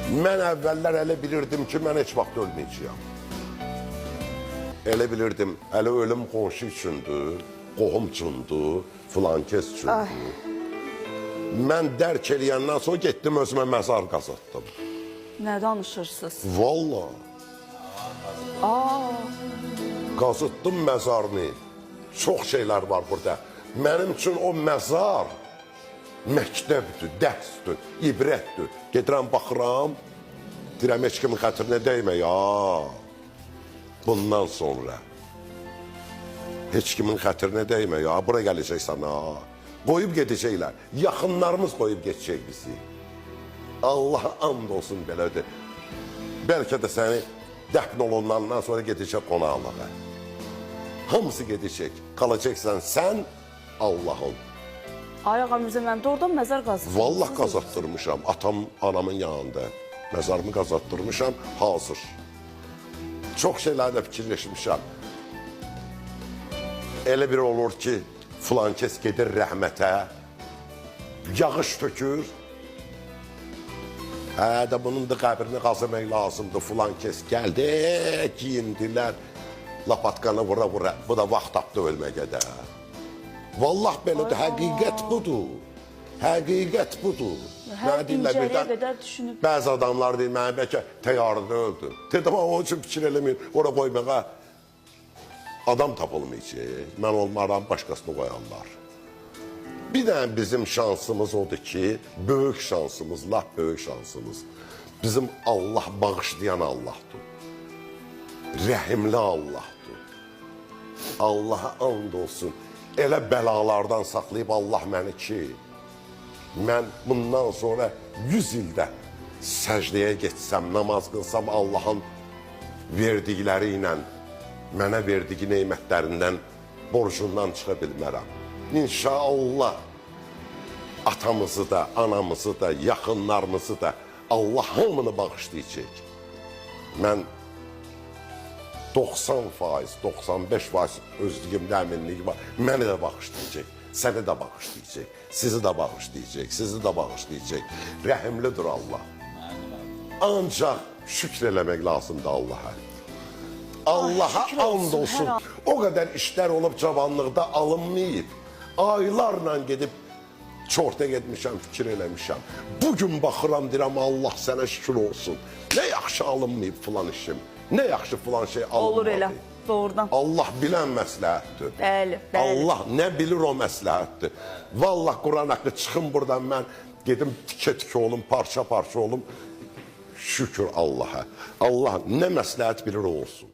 Mən əvvəllər elə bilirdim ki, mən heç vaxt ölməyəcəyəm. Elə bilirdim, elə ölüm qonşu üçündür, qohum üçündür, filan kes üçündür. Mən dərk eləyəndən sonra getdim özümə məzar qazatdım. Nə danışırsınız? Valla. Qazıtdım məzarını. Çox şeylər var burada. Mənim üçün o məzar məktəbdir, dərsdir, ibrətdir. Gedirəm, baxıram, deyirəm, heç kimin xətrinə dəymə ya. Bundan sonra heç kimin xətrinə dəymə ya. Bura gələcəksən ha. Qoyub gedəcəklər. Yaxınlarımız qoyub geçəcək bizi. Allah and olsun belədir. Bəlkə də səni dəfn olunandan sonra gedəcək qonaqlığa. Hamısı gedəcək. Qalacaqsan sən, Allahın. Ay ağa Mirzə, mən də oradan məzar qazdım. Vallah qazatdırmışam. Atam, anamın yanında. Məzarımı qazatdırmışam, hazır. Çox şeylərlə fikirləşmişəm. Elə bir olur ki, filan kes gedir rəhmətə, yağış tökür. Hə də bunun da qəbrini qazımaq lazımdır, filan kes gəldi, giyindilər, lapatkanı vura-vura. Bu da vaxt tapdı ölməyə də. Vallah belədir, həqiqət budur. Həqiqət budur. Hər incəliyə qədər düşünüb. Bəzi adamlar deyir, mənə bəlkə təyyarədə öldü. Dedim, onun üçün fikir eləməyin, ora qoymağa adam tapılmayacaq. Mən olmaram, başqasını qoyanlar. Bir dənə bizim şansımız odur ki, böyük şansımız, laf böyük şansımız. Bizim Allah bağışlayan Allahdır. Rəhimli Allahdır. Allaha and olsun. Elə bəlalardan saxlayıb Allah məni ki, mən bundan sonra 100 ildə səcdəyə getsəm, namaz qılsam Allahın verdikləri ilə mənə verdiyi neymətlərindən borcundan çıxa bilmərəm. İnşallah atamızı da, anamızı da, yaxınlarımızı da Allah hamını bağışlayacaq. Mən 90%, 95% özlüyümdə əminlik var. Məni də bağışlayacaq, səni də bağışlayacaq, sizi də bağışlayacaq, sizi də bağışlayacaq. Rəhimlidir Allah. Ancaq şükr eləmək lazımdır Allaha. Allaha and olsun. O qədər işlər olub cavanlıqda alınmayıb. Aylarla gedib çorta getmişəm, fikir eləmişəm. Bugün baxıram, deyirəm, Allah sənə şükür olsun. Nə yaxşı alınmayıb filan işim. Nə yaxşı filan şey alınmadı. Olur elə, doğrudan. Allah bilən məsləhətdir. Bəli, bəli. Allah nə bilir o məsləhətdir. Vallah Quran haqqı çıxın buradan mən gedim tikə-tikə olum, parça-parça olum. Şükür Allaha. Allah nə məsləhət bilir o olsun.